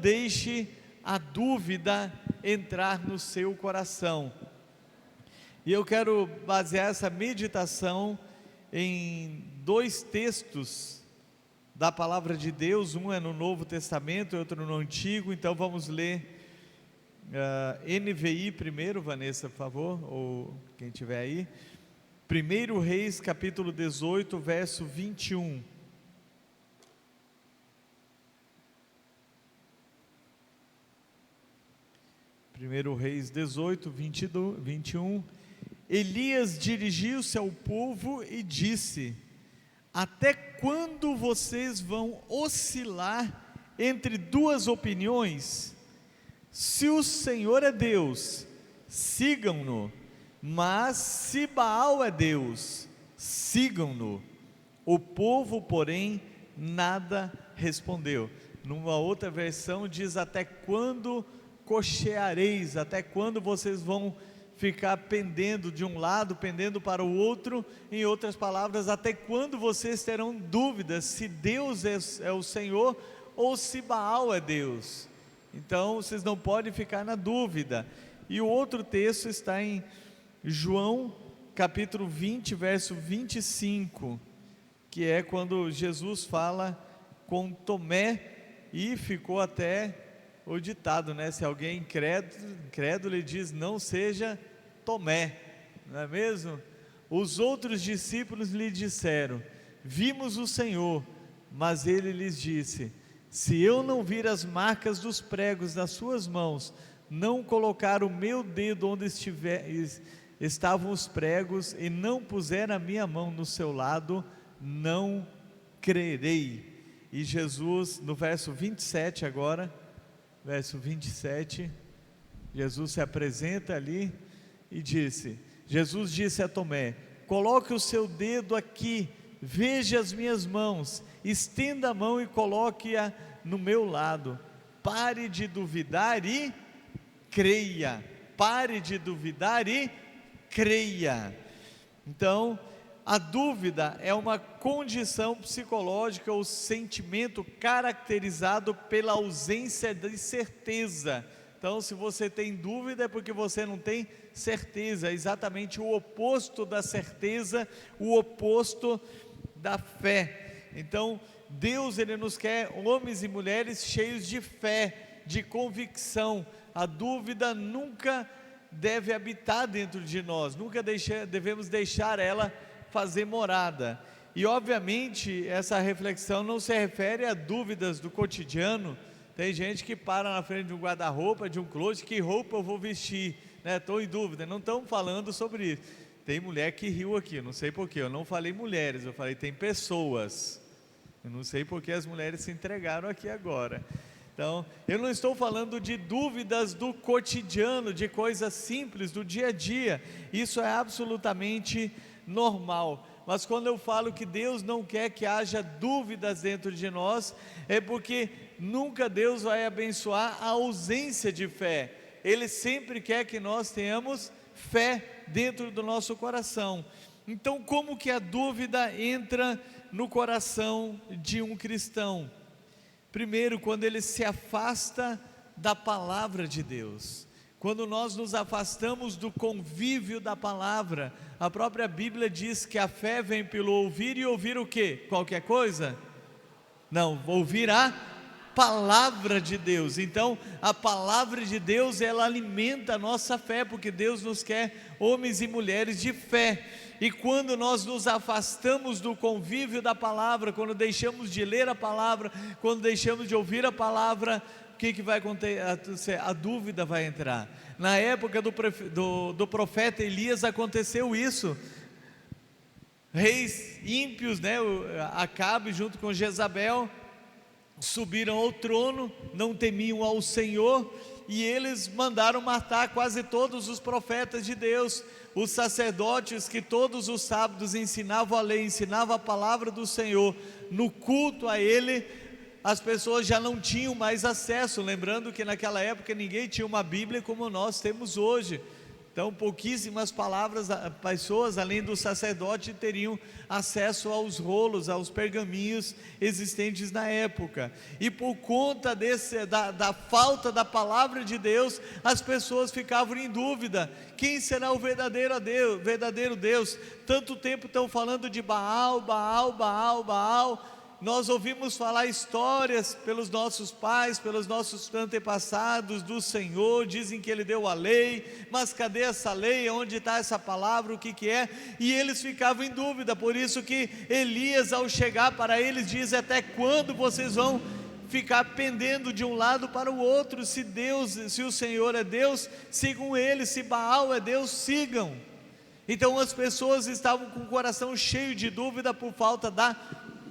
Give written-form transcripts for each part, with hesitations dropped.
deixe a dúvida entrar no seu coração. E eu quero basear essa meditação em dois textos da palavra de Deus, um é no Novo Testamento e outro no Antigo. Então vamos ler NVI primeiro, Vanessa, por favor, ou quem tiver aí. 1 Reis capítulo 18, verso 21. Primeiro Reis 18, 21. Elias dirigiu-se ao povo e disse: até quando vocês vão oscilar entre duas opiniões? Se o Senhor é Deus, sigam-no, mas se Baal é Deus, sigam-no. O povo, porém, nada respondeu. Numa outra versão diz: até quando cocheareis? Até quando vocês vão ficar pendendo de um lado, pendendo para o outro? Em outras palavras, até quando vocês terão dúvidas se Deus é o Senhor ou se Baal é Deus? Então vocês não podem ficar na dúvida. E o outro texto está em João capítulo 20, verso 25, que é quando Jesus fala com Tomé, e ficou até o ditado, né? Se alguém incrédulo lhe diz: não seja Tomé, não é mesmo? Os outros discípulos lhe disseram: vimos o Senhor. Mas ele lhes disse: se eu não vir as marcas dos pregos nas suas mãos, não colocar o meu dedo onde estavam os pregos, e não puser a minha mão no seu lado, não crerei. E Jesus, no verso 27 agora, verso 27, Jesus se apresenta ali e Jesus disse a Tomé: coloque o seu dedo aqui, veja as minhas mãos, estenda a mão e coloque-a no meu lado, pare de duvidar e creia. Pare de duvidar e creia. Então, a dúvida é uma condição psicológica ou sentimento caracterizado pela ausência de certeza. Então, se você tem dúvida, é porque você não tem certeza. É exatamente o oposto da certeza, o oposto da fé. Então, Deus, Ele nos quer homens e mulheres cheios de fé, de convicção. A dúvida nunca deve habitar dentro de nós, nunca devemos deixar ela fazer morada. E obviamente essa reflexão não se refere a dúvidas do cotidiano. Tem gente que para na frente de um guarda-roupa, de um closet: que roupa eu vou vestir, né? Estou em dúvida. Não estamos falando sobre isso. Tem mulher que riu aqui, não sei porquê, eu não falei mulheres, eu falei tem pessoas. Eu não sei porque as mulheres se entregaram aqui agora. Então, eu não estou falando de dúvidas do cotidiano, de coisas simples do dia a dia. Isso é absolutamente normal. Mas quando eu falo que Deus não quer que haja dúvidas dentro de nós, é porque nunca Deus vai abençoar a ausência de fé. Ele sempre quer que nós tenhamos fé dentro do nosso coração. Então, como que a dúvida entra no coração de um cristão? Primeiro, quando ele se afasta da palavra de Deus. Quando nós nos afastamos do convívio da palavra. A própria Bíblia diz que a fé vem pelo ouvir, e ouvir o quê? Qualquer coisa? Não, ouvir a palavra de Deus. Então, a palavra de Deus, ela alimenta a nossa fé, porque Deus nos quer homens e mulheres de fé. E quando nós nos afastamos do convívio da palavra, quando deixamos de ler a palavra, quando deixamos de ouvir a palavra, o que vai acontecer? A dúvida vai entrar. Na época do profeta Elias aconteceu isso. Reis ímpios, né? Acabe junto com Jezabel subiram ao trono, não temiam ao Senhor, e eles mandaram matar quase todos os profetas de Deus. Os sacerdotes que todos os sábados ensinavam a lei, ensinavam a palavra do Senhor, no culto a Ele, as pessoas já não tinham mais acesso. Lembrando que naquela época ninguém tinha uma Bíblia como nós temos hoje. Então pouquíssimas pessoas, além do sacerdote, teriam acesso aos rolos, aos pergaminhos existentes na época. E por conta da falta da palavra de Deus, as pessoas ficavam em dúvida: quem será o verdadeiro Deus? Tanto tempo estão falando de Baal, Baal, Baal, Baal. Nós ouvimos falar histórias pelos nossos pais, pelos nossos antepassados do Senhor, dizem que Ele deu a lei, mas cadê essa lei? Onde está essa palavra? O que é? E eles ficavam em dúvida. Por isso que Elias, ao chegar para eles, diz: até quando vocês vão ficar pendendo de um lado para o outro? Se o Senhor é Deus, sigam Ele; se Baal é Deus, sigam. Então as pessoas estavam com o coração cheio de dúvida por falta da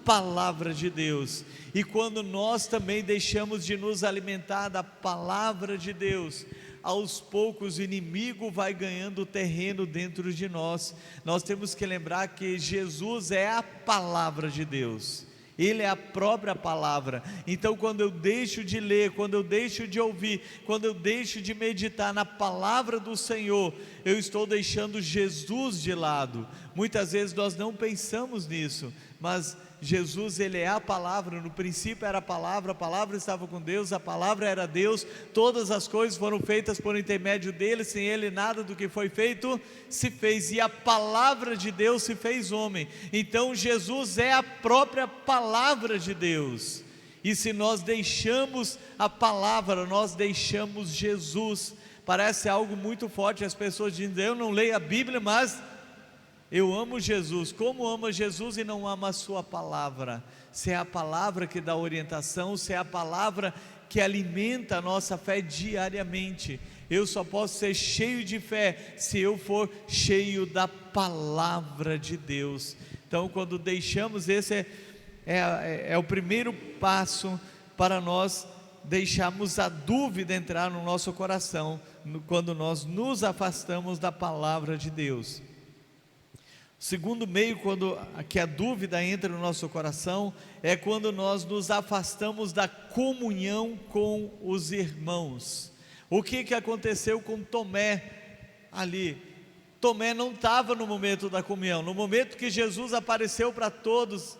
palavra de Deus. E quando nós também deixamos de nos alimentar da palavra de Deus, aos poucos o inimigo vai ganhando terreno dentro de nós. Nós temos que lembrar que Jesus é a palavra de Deus, Ele é a própria palavra. Então quando eu deixo de ler, quando eu deixo de ouvir, quando eu deixo de meditar na palavra do Senhor, eu estou deixando Jesus de lado. Muitas vezes nós não pensamos nisso, mas Jesus, Ele é a palavra. No princípio era a palavra estava com Deus, a palavra era Deus, todas as coisas foram feitas por intermédio dEle, sem Ele nada do que foi feito se fez, e a palavra de Deus se fez homem. Então Jesus é a própria palavra de Deus, e se nós deixamos a palavra, nós deixamos Jesus. Parece algo muito forte, as pessoas dizem: eu não leio a Bíblia, mas eu amo Jesus. Como ama Jesus e não ama a sua palavra? Se é a palavra que dá orientação, se é a palavra que alimenta a nossa fé diariamente. Eu só posso ser cheio de fé se eu for cheio da palavra de Deus. Então quando deixamos, esse é o primeiro passo para nós deixarmos a dúvida entrar no nosso coração, quando nós nos afastamos da palavra de Deus. Segundo meio, que a dúvida entra no nosso coração, é quando nós nos afastamos da comunhão com os irmãos. O que aconteceu com Tomé ali? Tomé não estava no momento da comunhão. No momento que Jesus apareceu para todos,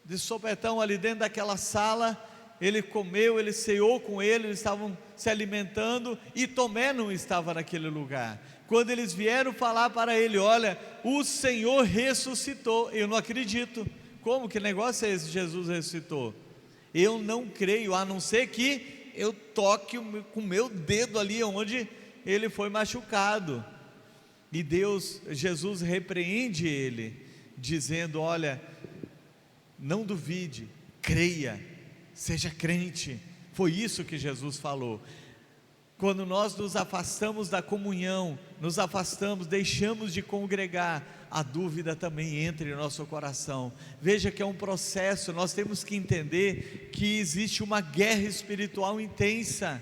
de sopetão ali dentro daquela sala, ele comeu, ele ceou com ele, eles estavam se alimentando, e Tomé não estava naquele lugar. Quando eles vieram falar para ele: olha, o Senhor ressuscitou. Eu não acredito. Como? Que negócio é esse? Jesus ressuscitou? Eu não creio, a não ser que eu toque com o meu dedo ali onde ele foi machucado. E Jesus repreende ele, dizendo: olha, não duvide, creia, seja crente. Foi isso que Jesus falou. Quando nós nos afastamos da comunhão, deixamos de congregar, a dúvida também entra em nosso coração. Veja que é um processo. Nós temos que entender que existe uma guerra espiritual intensa.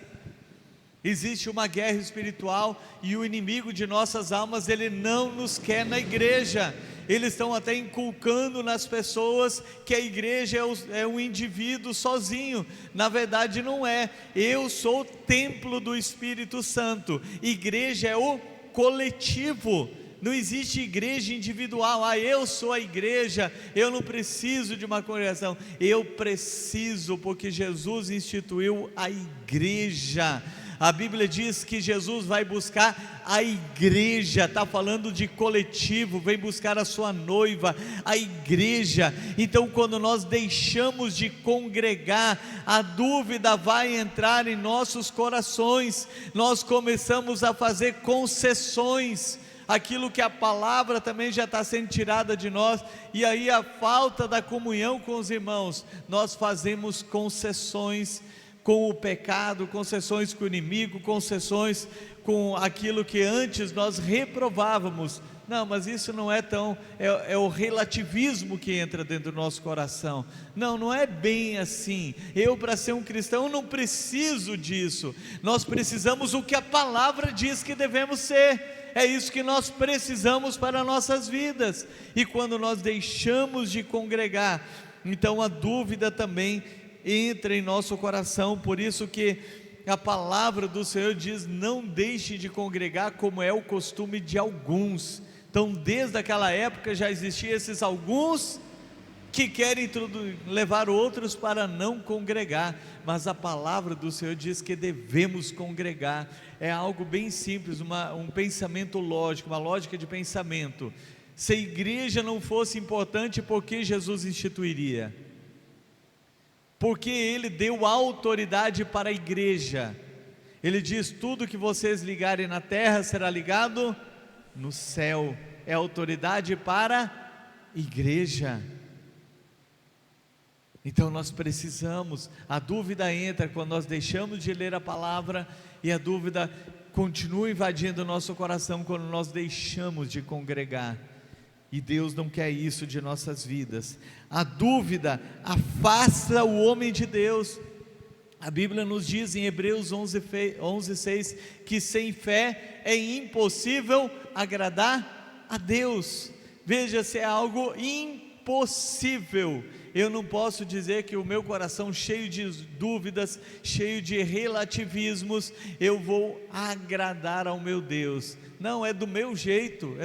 Existe uma guerra espiritual, e o inimigo de nossas almas, ele não nos quer na igreja. Eles estão até inculcando nas pessoas que a igreja é um indivíduo sozinho. Na verdade não é. Eu sou o templo do Espírito Santo. Igreja é o coletivo. Não existe igreja individual. Eu sou a igreja, eu não preciso de uma congregação. Eu preciso, porque Jesus instituiu a igreja. A Bíblia diz que Jesus vai buscar a igreja, está falando de coletivo, vem buscar a sua noiva, a igreja. Então quando nós deixamos de congregar, a dúvida vai entrar em nossos corações, nós começamos a fazer concessões, aquilo que a palavra também já está sendo tirada de nós, e aí a falta da comunhão com os irmãos, nós fazemos concessões com o pecado, concessões com o inimigo, concessões com aquilo que antes nós reprovávamos. Não, mas isso não é tão, é o relativismo que entra dentro do nosso coração. Não é bem assim. Eu, para ser um cristão, não preciso disso. Nós precisamos o que a palavra diz que devemos ser. É isso que nós precisamos para nossas vidas. E quando nós deixamos de congregar, então a dúvida também entra em nosso coração. Por isso que a palavra do Senhor diz: não deixe de congregar como é o costume de alguns. Então desde aquela época já existiam esses alguns que querem levar outros para não congregar, mas a palavra do Senhor diz que devemos congregar. É algo bem simples, um pensamento lógico, uma lógica de pensamento. Se a igreja não fosse importante, por que Jesus instituiria? Porque Ele deu autoridade para a igreja. Ele diz: tudo que vocês ligarem na terra será ligado no céu. É autoridade para a igreja. Então nós precisamos, a dúvida entra quando nós deixamos de ler a palavra, e a dúvida continua invadindo o nosso coração quando nós deixamos de congregar, e Deus não quer isso de nossas vidas. A dúvida afasta o homem de Deus. A Bíblia nos diz em Hebreus 11:6 que sem fé é impossível agradar a Deus. Veja, se é algo impossível. Eu não posso dizer que o meu coração cheio de dúvidas, cheio de relativismos, eu vou agradar ao meu Deus. Não, é do meu jeito,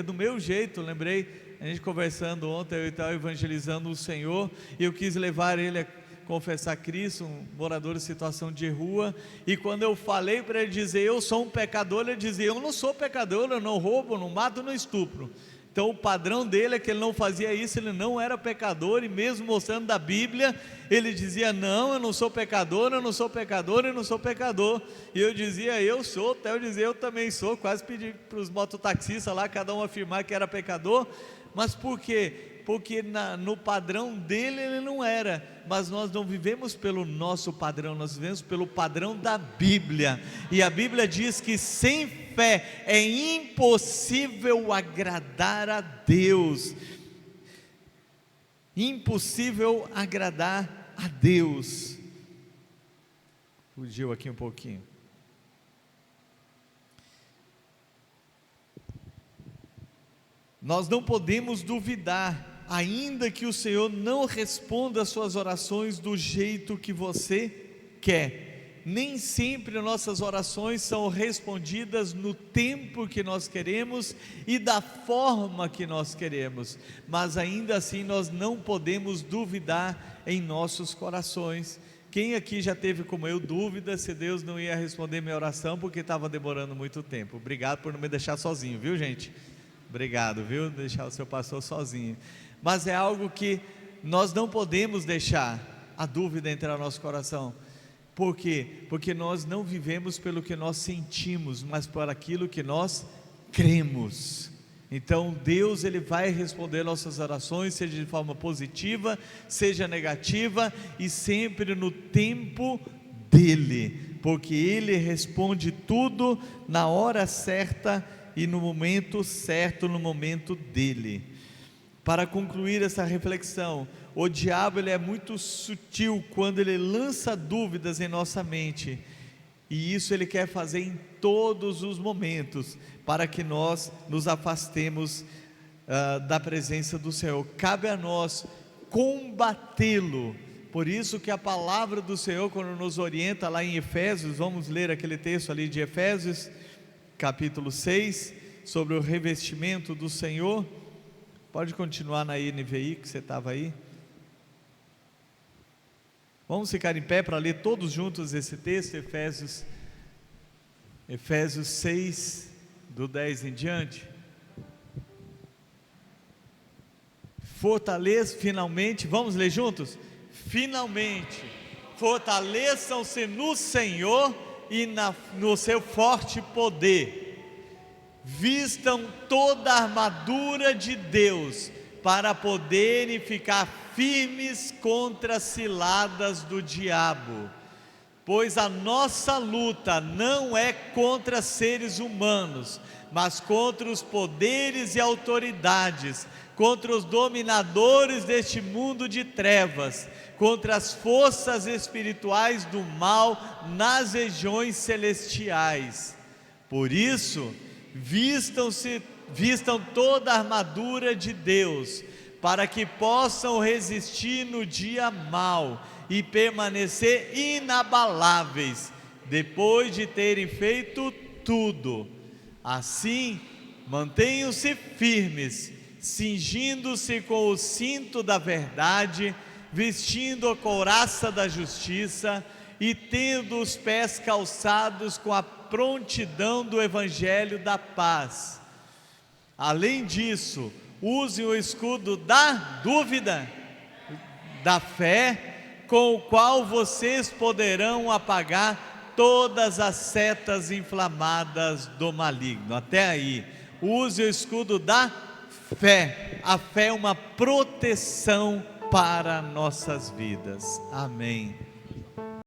lembrei, a gente conversando ontem, eu estava evangelizando o Senhor, e eu quis levar ele a confessar Cristo, um morador em situação de rua, e quando eu falei para ele dizer: eu sou um pecador, ele dizia: eu não sou pecador, eu não roubo, não mato, não estupro. Então o padrão dele é que ele não fazia isso, ele não era pecador, e mesmo mostrando da Bíblia, ele dizia: não, eu não sou pecador, eu não sou pecador, eu não sou pecador. E eu dizia: eu sou, até eu dizia: eu também sou. Quase pedi para os mototaxistas lá, cada um afirmar que era pecador. Mas por quê? Porque no padrão dele ele não era, mas nós não vivemos pelo nosso padrão, nós vivemos pelo padrão da Bíblia, e a Bíblia diz que sem fé é impossível agradar a Deus, impossível agradar a Deus. Fugiu aqui um pouquinho. Nós não podemos duvidar, ainda que o Senhor não responda às suas orações do jeito que você quer. Nem sempre nossas orações são respondidas no tempo que nós queremos e da forma que nós queremos, mas ainda assim nós não podemos duvidar em nossos corações. Quem aqui já teve, como eu, dúvida se Deus não ia responder minha oração porque estava demorando muito tempo? Obrigado por não me deixar sozinho, viu, gente? Obrigado, viu? Deixar o seu pastor sozinho. Mas é algo que nós não podemos deixar a dúvida entrar no nosso coração. Por quê? Porque nós não vivemos pelo que nós sentimos, mas por aquilo que nós cremos. Então Deus, Ele vai responder nossas orações, seja de forma positiva, seja negativa, e sempre no tempo dEle, porque Ele responde tudo na hora certa e no momento certo, no momento dEle. Para concluir essa reflexão, o diabo ele é muito sutil quando ele lança dúvidas em nossa mente, e isso ele quer fazer em todos os momentos, para que nós nos afastemos da presença do Senhor. Cabe a nós combatê-lo. Por isso que a palavra do Senhor, quando nos orienta lá em Efésios, vamos ler aquele texto ali de Efésios, capítulo 6, sobre o revestimento do Senhor. Pode continuar na NVI que você estava aí. Vamos ficar em pé para ler todos juntos esse texto, Efésios 6, do 10 em diante. Fortaleça finalmente, vamos ler juntos? Finalmente, fortaleçam-se no Senhor e no seu forte poder. Vistam toda a armadura de Deus, para poderem ficar firmes contra as ciladas do diabo, pois a nossa luta não é contra seres humanos, mas contra os poderes e autoridades, contra os dominadores deste mundo de trevas, contra as forças espirituais do mal nas regiões celestiais. Por isso, vistam toda a armadura de Deus, para que possam resistir no dia mau e permanecer inabaláveis, depois de terem feito tudo. Assim, mantenham-se firmes, cingindo-se com o cinto da verdade, vestindo a couraça da justiça e tendo os pés calçados com a prontidão do evangelho da paz. Além disso, usem o escudo da dúvida, da fé, com o qual vocês poderão apagar todas as setas inflamadas do maligno. Até aí, use o escudo da fé. A fé é uma proteção para nossas vidas. Amém.